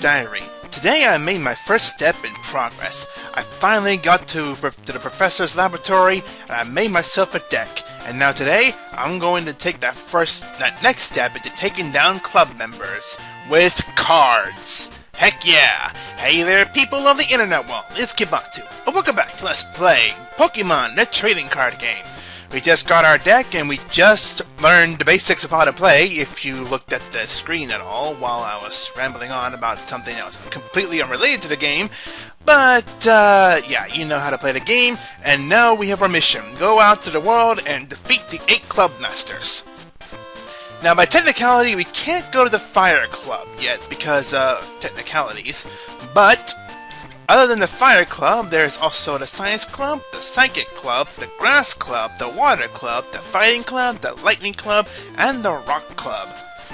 Diary. Today I made my first step in progress. I finally got to the professor's laboratory and I made myself a deck. And now today, I'm going to take that next step into taking down club members with cards. Heck yeah! Hey there, people of the internet world, it's Kibatu, and welcome back to Let's Play Pokemon, the trading card game. We just got our deck, and we just learned the basics of how to play, if you looked at the screen at all, while I was rambling on about something that was completely unrelated to the game. But, yeah, you know how to play the game, and now we have our mission. Go out to the world and defeat the 8 Club Masters. Now, by technicality, we can't go to the Fire Club yet, because of technicalities, but other than the Fire Club, there's also the Science Club, the Psychic Club, the Grass Club, the Water Club, the Fighting Club, the Lightning Club, and the Rock Club.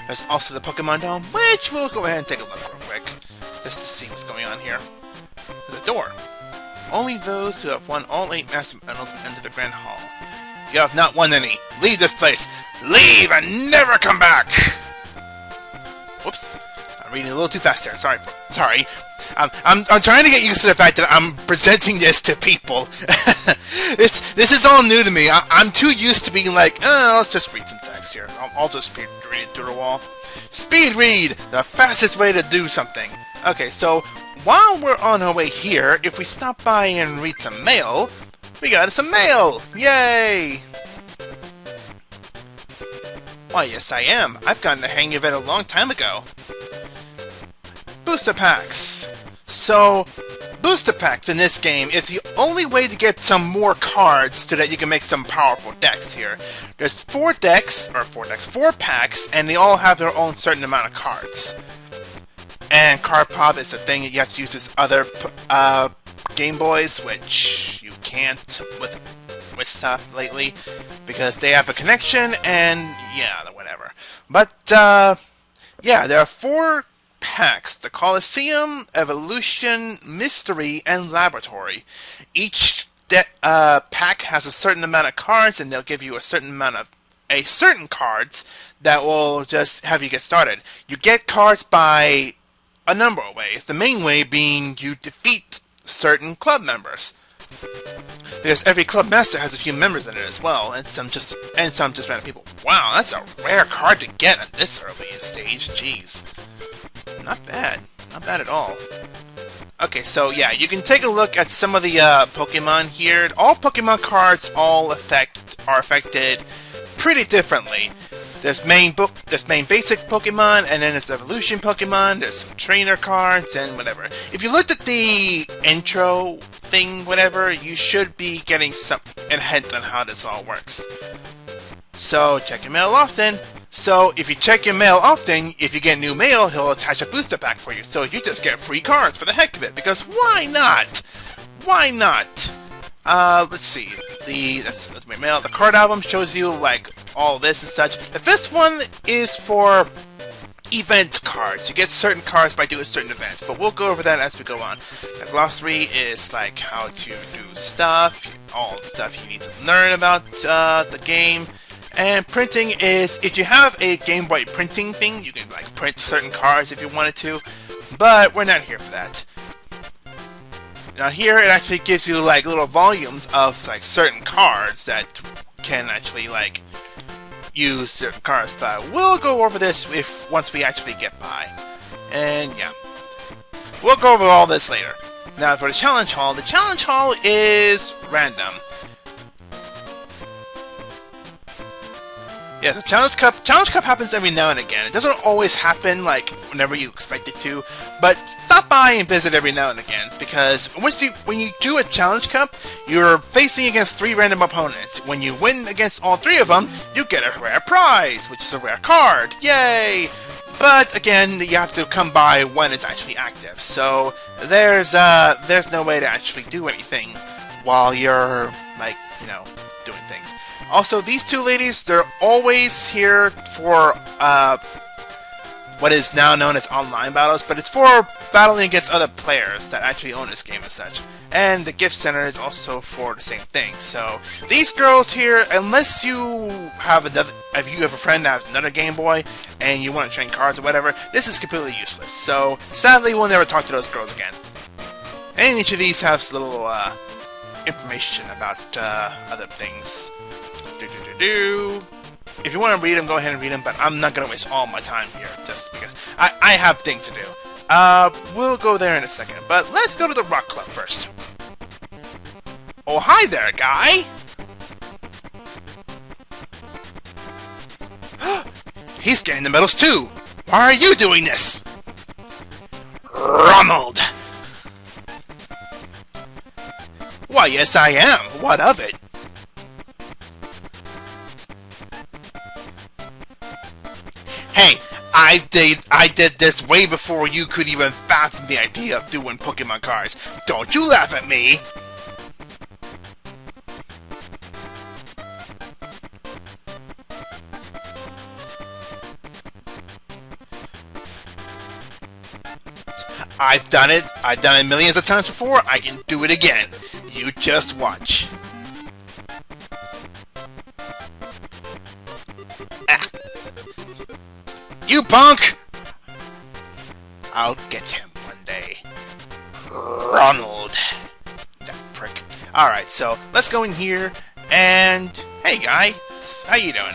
There's also the Pokemon Dome, which we'll go ahead and take a look real quick, just to see what's going on here. There's a door. Only those who have won all 8 Master Medals will enter the Grand Hall. You have not won any. Leave this place. Leave and never come back! Whoops. I'm reading a little too fast there. Sorry. I'm trying to get used to the fact that I'm presenting this to people. This is all new to me. I'm too used to being like, let's just read some text here. I'll just read it through the wall. Speed read! The fastest way to do something. Okay, so while we're on our way here, if we stop by and read some mail, we got some mail! Yay! Why, yes I am. I've gotten the hang of it a long time ago. Booster packs. So, booster packs in this game is the only way to get some more cards so that you can make some powerful decks here. There's 4 packs, and they all have their own certain amount of cards. And Card Pop is the thing that you have to use with other Game Boys, which you can't with stuff lately, because they have a connection, and yeah, whatever. But, yeah, there are 4 packs: the Colosseum, Evolution, Mystery, and Laboratory. Each pack has a certain amount of cards, and they'll give you a certain cards that will just have you get started. You get cards by a number of ways. The main way being you defeat certain club members, because every club master has a few members in it as well, and some just random people. Wow, that's a rare card to get at this early stage. Jeez. Not bad. Not bad at all. Okay, so yeah, you can take a look at some of the Pokemon here. All Pokemon cards are affected pretty differently. There's main basic Pokemon, and then there's evolution Pokemon, there's some trainer cards, and whatever. If you looked at the intro thing, whatever, you should be getting a hint on how this all works. So, check your mail often. So, if you check your mail often, if you get new mail, he'll attach a booster pack for you. So, you just get free cards for the heck of it, because why not? Why not? Let's see. That's my mail. The card album shows you, like, all this and such. The first one is for event cards. You get certain cards by doing certain events, but we'll go over that as we go on. The glossary is, like, how to do stuff, all the stuff you need to learn about the game. And printing is, if you have a Game Boy printing thing, you can, like, print certain cards if you wanted to, but we're not here for that. Now here, it actually gives you, like, little volumes of, like, certain cards that can actually, like, use certain cards, but we'll go over this once we actually get by. And, yeah. We'll go over all this later. Now, for the Challenge Hall is random. Yeah, the Challenge Cup happens every now and again. It doesn't always happen, like, whenever you expect it to, but stop by and visit every now and again, because when you do a Challenge Cup, you're facing against 3 random opponents. When you win against all 3 of them, you get a rare prize, which is a rare card. Yay! But, again, you have to come by when it's actually active, so there's no way to actually do anything while you're, like, you know, doing things. Also, these 2 ladies, they're always here for what is now known as online battles, but it's for battling against other players that actually own this game and such. And the gift center is also for the same thing. So these girls here, unless you have another, if you have a friend that has another Game Boy and you want to train cards or whatever, this is completely useless. So sadly, we'll never talk to those girls again. And each of these has little information about other things. If you want to read them, go ahead and read them, but I'm not going to waste all my time here, just because I have things to do. We'll go there in a second, but let's go to the Rock Club first. Oh, hi there, guy! He's getting the medals too! Why are you doing this? Ronald! Why, yes I am. What of it? Hey, I did this way before you could even fathom the idea of doing Pokemon cards. Don't you laugh at me! I've done it millions of times before, I can do it again. You just watch. Ah. You punk! I'll get him one day. Ronald. That prick. Alright, so let's go in here and... Hey, guy. How you doing?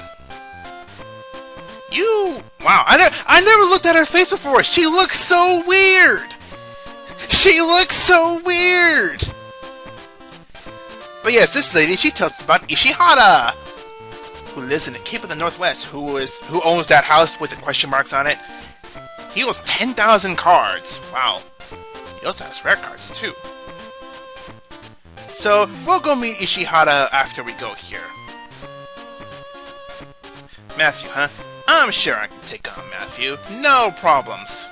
Wow, I never looked at her face before. She looks so weird. She looks so weird. But yes, this lady, she tells us about Ishihara, who lives in the Cape of the Northwest, who owns that house with the question marks on it. He owns 10,000 cards. Wow. He also has rare cards too. So we'll go meet Ishihara after we go here. Matthew, huh? I'm sure I can take on Matthew. No problems.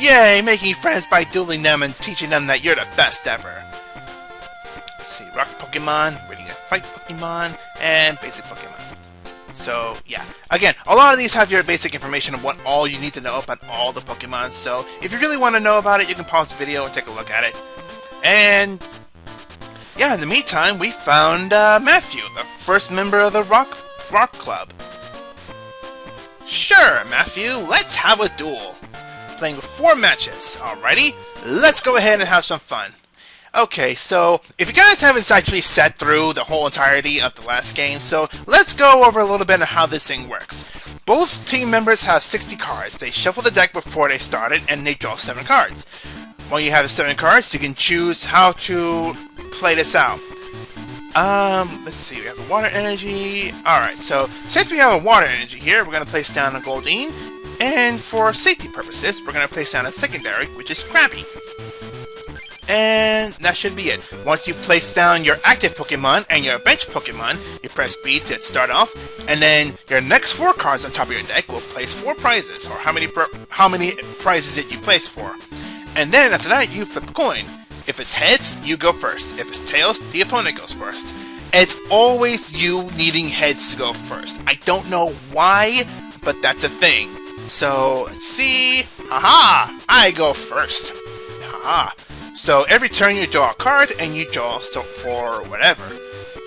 Yay, making friends by dueling them and teaching them that you're the best ever. Let's see, Rock Pokemon, Ready to Fight Pokemon, and Basic Pokemon. So, yeah. Again, a lot of these have your basic information of what all you need to know about all the Pokemon, so if you really want to know about it, you can pause the video and take a look at it. And... yeah, in the meantime, we found Matthew, the first member of the Rock Club. Sure, Matthew, let's have a duel. Playing 4 matches, alrighty? Let's go ahead and have some fun. Okay, so, if you guys haven't actually sat through the whole entirety of the last game, so let's go over a little bit of how this thing works. Both team members have 60 cards. They shuffle the deck before they start it, and they draw 7 cards. When you have 7 cards, you can choose how to play this out. Let's see, we have a water energy. Alright, so since we have a water energy here, we're going to place down a Goldeen. And for safety purposes, we're going to place down a secondary, which is Krabby. And that should be it. Once you place down your active Pokemon and your bench Pokemon, you press B to start off, and then your next 4 cards on top of your deck will place 4 prizes, or how many prizes that you place for. And then after that, you flip a coin. If it's heads, you go first. If it's tails, the opponent goes first. It's always you needing heads to go first. I don't know why, but that's a thing. So, let's see. Haha! I go first. Haha. So, every turn you draw a card, and you draw for whatever.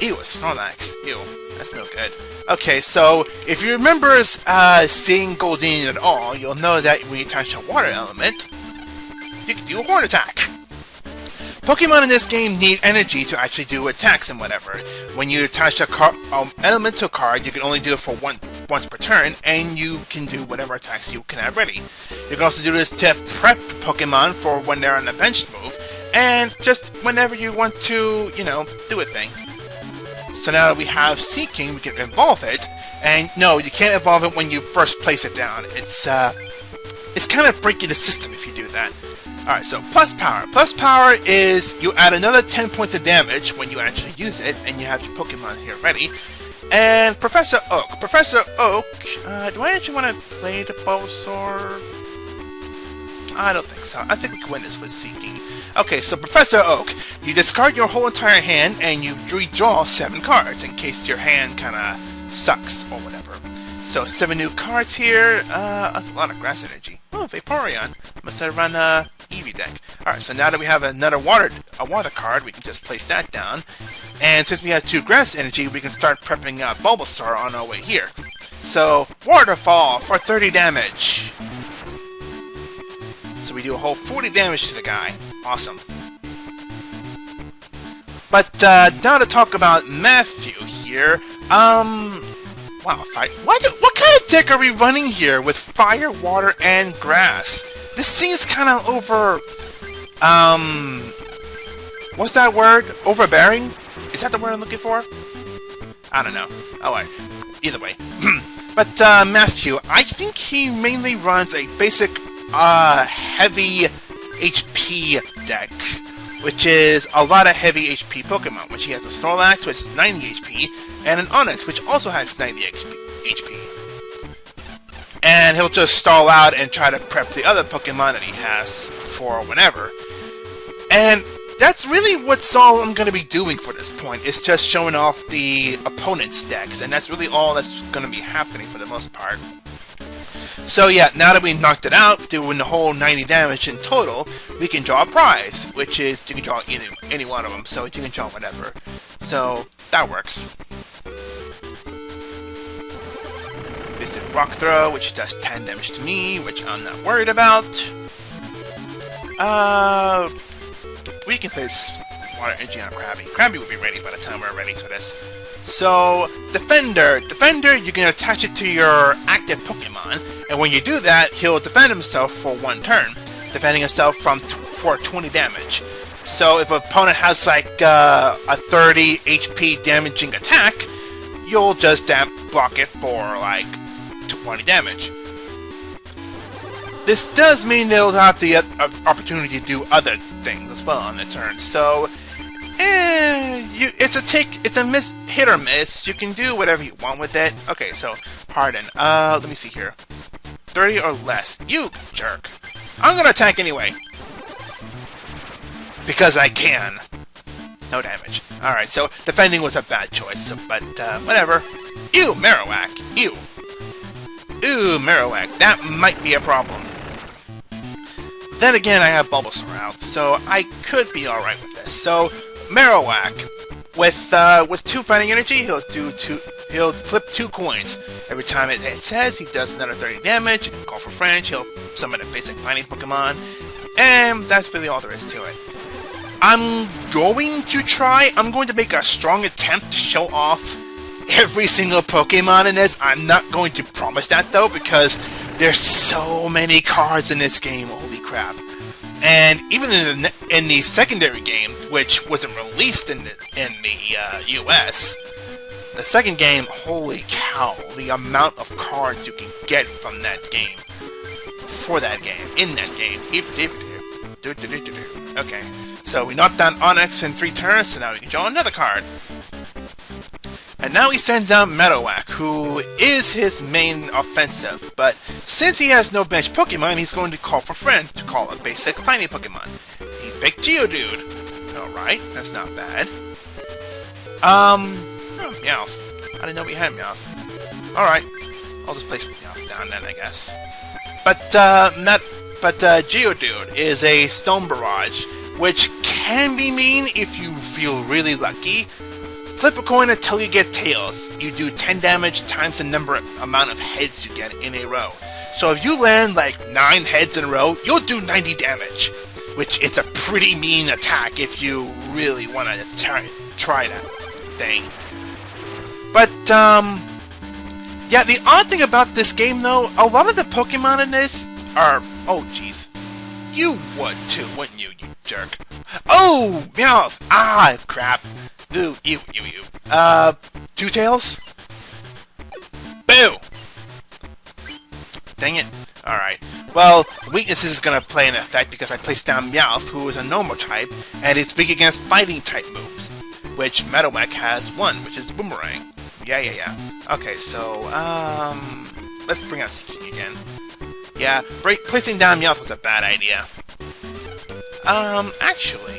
Ew, a Snorlax. Ew, that's no good. Okay, so, if you remember seeing Goldeen at all, you'll know that when you touch a water element, you can do a horn attack. Pokemon in this game need energy to actually do attacks and whatever. When you attach a elemental card, you can only do it for once per turn, and you can do whatever attacks you can have ready. You can also do this to prep Pokemon for when they're on the bench move, and just whenever you want to, you know, do a thing. So now that we have Seeking, we can evolve it, and no, you can't evolve it when you first place it down. It's kind of breaking the system if you do that. Alright, so plus power. Plus power is you add another 10 points of damage when you actually use it, and you have your Pokemon here ready. And Professor Oak. Professor Oak, do I actually want to play the Bulbasaur? I don't think so. I think we can win this with Seeking. Okay, so Professor Oak, you discard your whole entire hand, and you redraw 7 cards in case your hand kind of sucks or whatever. So 7 new cards here. That's a lot of grass energy. Oh, Vaporeon. Must have run Eevee deck. Alright, so now that we have another water card, we can just place that down. And since we have 2 grass energy, we can start prepping Bulbasaur on our way here. So, Waterfall for 30 damage. So we do a whole 40 damage to the guy. Awesome. But now to talk about Matthew here. Wow, what kind of deck are we running here with fire, water, and grass? This seems kind of over... what's that word? Overbearing? Is that the word I'm looking for? I don't know. Oh, well, either way. But Matthew, I think he mainly runs a basic heavy HP deck, which is a lot of heavy HP Pokemon, which he has a Snorlax, which is 90 HP, and an Onix, which also has 90 HP. And he'll just stall out and try to prep the other Pokemon that he has for whenever. And that's really what's all I'm going to be doing for this point, is just showing off the opponent's decks, and that's really all that's going to be happening for the most part. So yeah, now that we knocked it out, doing the whole 90 damage in total, we can draw a prize, which is, you can draw any one of them, so you can draw whatever. So, that works. This is Rock Throw, which does 10 damage to me, which I'm not worried about. We can place Water Energy on Krabby. Krabby will be ready by the time we're ready for this. So, Defender. Defender, you can attach it to your active Pokemon, and when you do that, he'll defend himself for 1 turn, defending himself for 20 damage. So, if an opponent has like a 30 HP damaging attack, you'll just block it for like 20 damage. This does mean they'll have the opportunity to do other things as well on their turn. So, it's a hit or miss. You can do whatever you want with it. Okay, so Harden. Let me see here. 30 or less. You jerk. I'm gonna attack anyway. Because I can. No damage. Alright, so defending was a bad choice, so, but whatever. Ew, Marowak. Ew. Ooh, Marowak. That might be a problem. Then again, I have Bulbasaur out, so I could be alright with this. So, Marowak, with 2 fighting energy, he'll flip 2 coins. Every time it says he does another 30 damage, you can call for French, he'll summon a basic fighting Pokemon, and that's really all there is to it. I'm going to make a strong attempt to show off every single Pokemon in this. I'm not going to promise that though, because there's so many cards in this game, holy crap. And even in the secondary game, which wasn't released in the US, the second game, holy cow, the amount of cards you can get from that game, in that game. Okay, so we knocked down Onix in 3 turns, so now we can draw another card. And now he sends out Marowak, who is his main offensive, but since he has no bench Pokemon, he's going to call for Friend to call a basic fighting Pokemon. He picked Geodude. Alright, that's not bad. Oh, Meowth. I didn't know we had Meowth. Alright, I'll just place Meowth down then, I guess. But Geodude is a Stone Barrage, which can be mean if you feel really lucky. Flip a coin until you get tails. You do 10 damage times the amount of heads you get in a row. So if you land like 9 heads in a row, you'll do 90 damage, which is a pretty mean attack if you really want to try that thing. But, yeah, the odd thing about this game, though, a lot of the Pokemon in this are... Oh, jeez. You would, too, wouldn't you, you jerk? Oh, Meowth! Ah, crap. Ooh, you. Two Tails? Boo! Dang it. Alright. Well, weaknesses is gonna play an effect because I placed down Meowth, who is a normal type, and is weak against fighting type moves, which Marowak has 1, which is Boomerang. Yeah. Okay, so, let's bring out Seeking again. Yeah, placing down Meowth was a bad idea. Actually...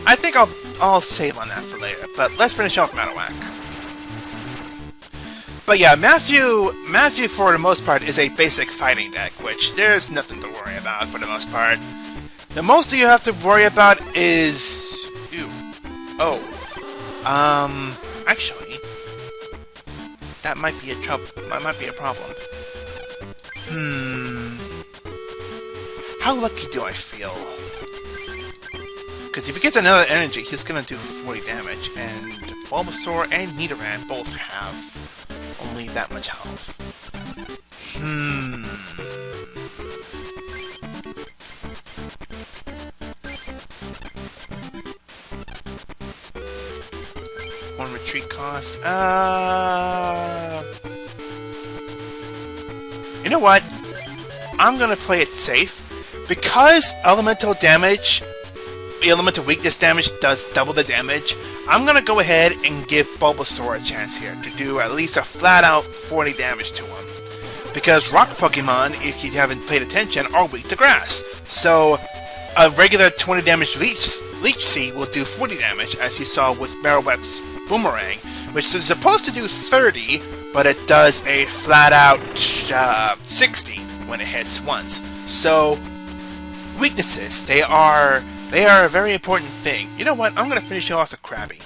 I think I'll save on that for later. But let's finish off Marowak. But yeah, Matthew, for the most part, is a basic fighting deck, which there's nothing to worry about for the most part. The most you have to worry about is... actually, that might be a problem. How lucky do I feel? Because if he gets another energy, he's gonna do 40 damage, and Bulbasaur and Nidoran both have only that much health. One retreat cost. You know what? I'm gonna play it safe because elemental damage, the elemental weakness damage does double the damage. I'm gonna go ahead and give Bulbasaur a chance here to do at least a flat-out 40 damage to him. Because rock Pokemon, if you haven't paid attention, are weak to grass. So a regular 20 damage Leech Seed will do 40 damage, as you saw with Marowak's Boomerang, which is supposed to do 30, but it does a flat-out 60 when it hits once. So weaknesses, they are a very important thing. You know what? I'm going to finish off with Krabby.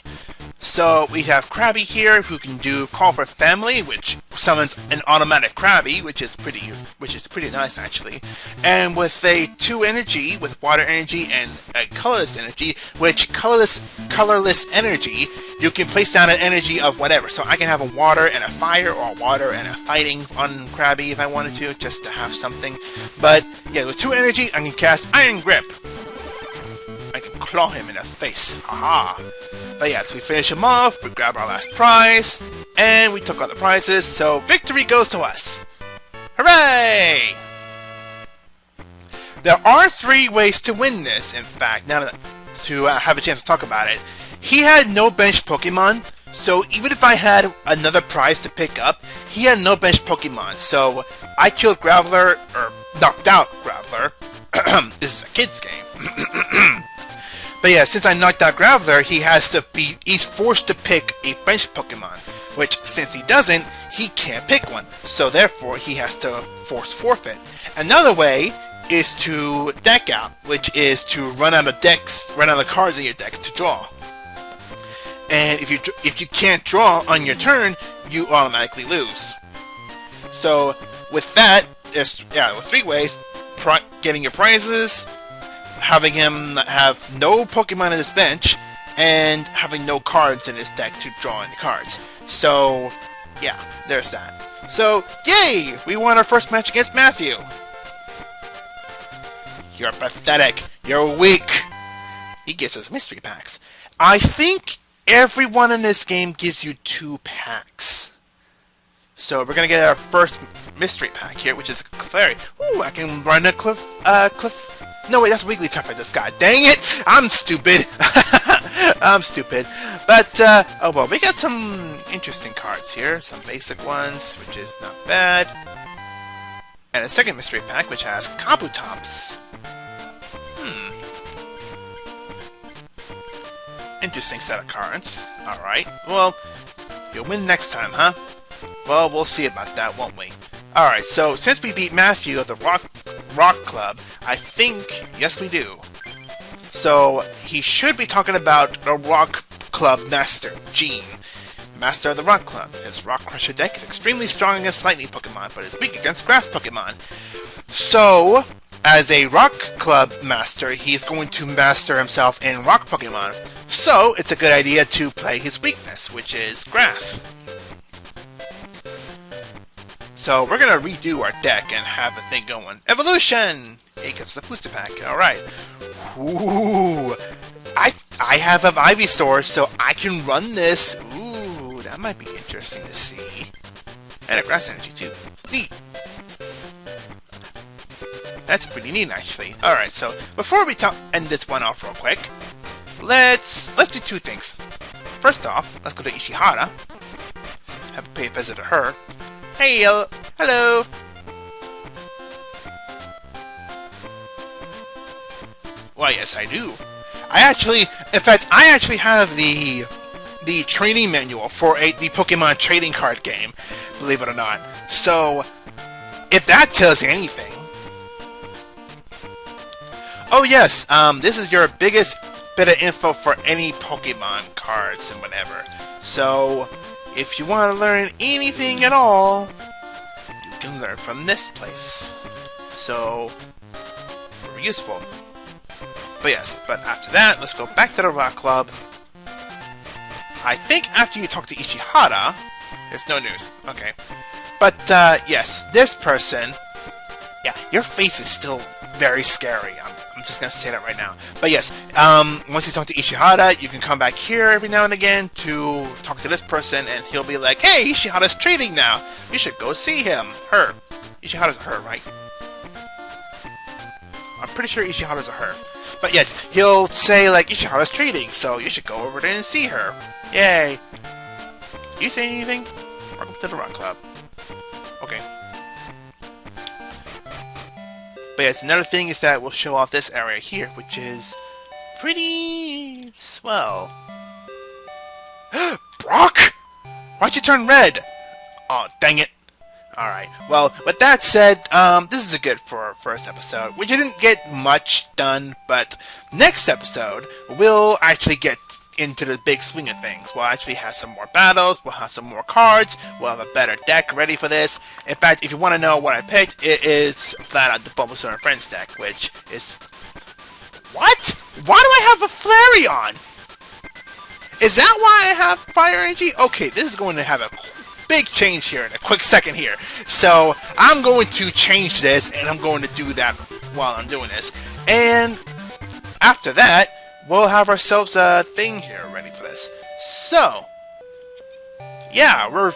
So we have Krabby here, who can do Call for Family, which summons an automatic Krabby, which is pretty nice actually. And with a 2 energy, with Water Energy and a Colorless Energy, which colorless energy, you can place down an energy of whatever. So I can have a Water and a Fire, or a Water and a Fighting on Krabby if I wanted to, just to have something. But yeah, with 2 energy, I can cast Iron Grip. I can claw him in the face. Haha. But yeah, so we finish him off, we grab our last prize, and we took all the prizes, so victory goes to us! Hooray! There are 3 ways to win this, in fact, now to have a chance to talk about it. He had no bench Pokemon, so even if I had another prize to pick up, he had no bench Pokemon, so I killed Graveler, or knocked out Graveler. This is a kid's game. But yeah, since I knocked out Graveler, he's forced to pick a bench Pokemon, which since he doesn't, he can't pick one. So therefore, he has to force forfeit. Another way is to deck out, which is to run out of cards in your deck to draw. And if you can't draw on your turn, you automatically lose. So with that, with 3 ways: getting your prizes, having him have no Pokemon in his bench, and having no cards in his deck to draw any cards. So, yeah, there's that. So, yay! We won our first match against Matthew! You're pathetic. You're weak. He gives us mystery packs. I think everyone in this game gives you 2 packs. So we're gonna get our first mystery pack here, which is Clefairy. Ooh, I can run a Cliff. No, wait, that's Wigglytuff, this guy. Dang it! I'm stupid! I'm stupid. But, oh well, we got some interesting cards here. Some basic ones, which is not bad. And a second mystery pack, which has Kabutops. Interesting set of cards. Alright, well, you'll win next time, huh? Well, we'll see about that, won't we? Alright, so since we beat Matthew of the Rock Club, I think, yes we do. So, he should be talking about the Rock Club Master, Gene. Master of the Rock Club. His Rock Crusher deck is extremely strong against Lightning Pokemon, but is weak against Grass Pokemon. So, as a Rock Club Master, he's going to master himself in Rock Pokemon. So, it's a good idea to play his weakness, which is Grass. So we're gonna redo our deck and have a thing going. Evolution! Hey, comes the booster pack. Alright. Ooh. I have an Ivysaur, so I can run this. Ooh, that might be interesting to see. And a Grass Energy too. It's neat. That's pretty neat actually. Alright, so before we end this one off real quick, let's do 2 things. First off, let's go to Ishihara. Have a pay a visit to her. Hey, hello! Why, yes, I do. In fact, I actually have the training manual for the Pokemon trading card game, believe it or not. So, if that tells you anything. Oh yes, this is your biggest bit of info for any Pokemon cards and whatever. So, if you want to learn anything at all, you can learn from this place. So, very useful. But yes, but after that, let's go back to the Rock Club. I think after you talk to Ishihara, there's no news. Okay. But, yes, this person, yeah, your face is still very scary. I'm just gonna say that right now. But yes, once you talk to Ishihara, you can come back here every now and again to talk to this person, and he'll be like, hey, Ishihara's trading now. You should go see him. Her. Ishihara's a her, right? I'm pretty sure Ishihara's a her. But yes, he'll say, like, Ishihara's trading, so you should go over there and see her. Yay. You say anything? Welcome to the Rock Club. Okay. But yes, another thing is that we'll show off this area here, which is pretty swell. Brock! Why'd you turn red? Oh, dang it. Alright, well, with that said, this is a good for our first episode. We didn't get much done, but next episode, we'll actually get into the big swing of things. We'll actually have some more battles, we'll have some more cards, we'll have a better deck ready for this. In fact, if you want to know what I picked, it is flat out the Bulbasaur and Friends deck, which is... What? Why do I have a Flareon? Is that why I have Fire Energy? Okay, this is going to have a big change here in a quick second here. So, I'm going to change this, and I'm going to do that while I'm doing this. And after that, we'll have ourselves a thing here ready for this. So, yeah, we're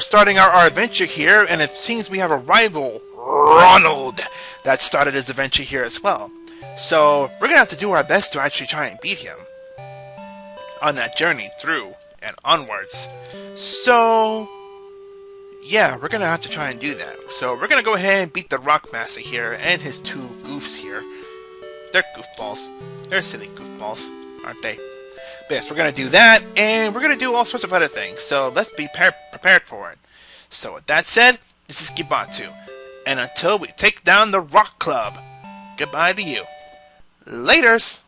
starting our adventure here, and it seems we have a rival, Ronald, that started his adventure here as well. So, we're gonna have to do our best to actually try and beat him on that journey through and onwards. So, yeah, we're gonna have to try and do that. So, we're gonna go ahead and beat the Rock Master here and his two goofs here. They're goofballs. They're silly goofballs, aren't they? But yes, we're gonna do that, and we're gonna do all sorts of other things. So let's be prepared for it. So with that said, this is Gibatu, and until we take down the Rock Club, goodbye to you. Laters!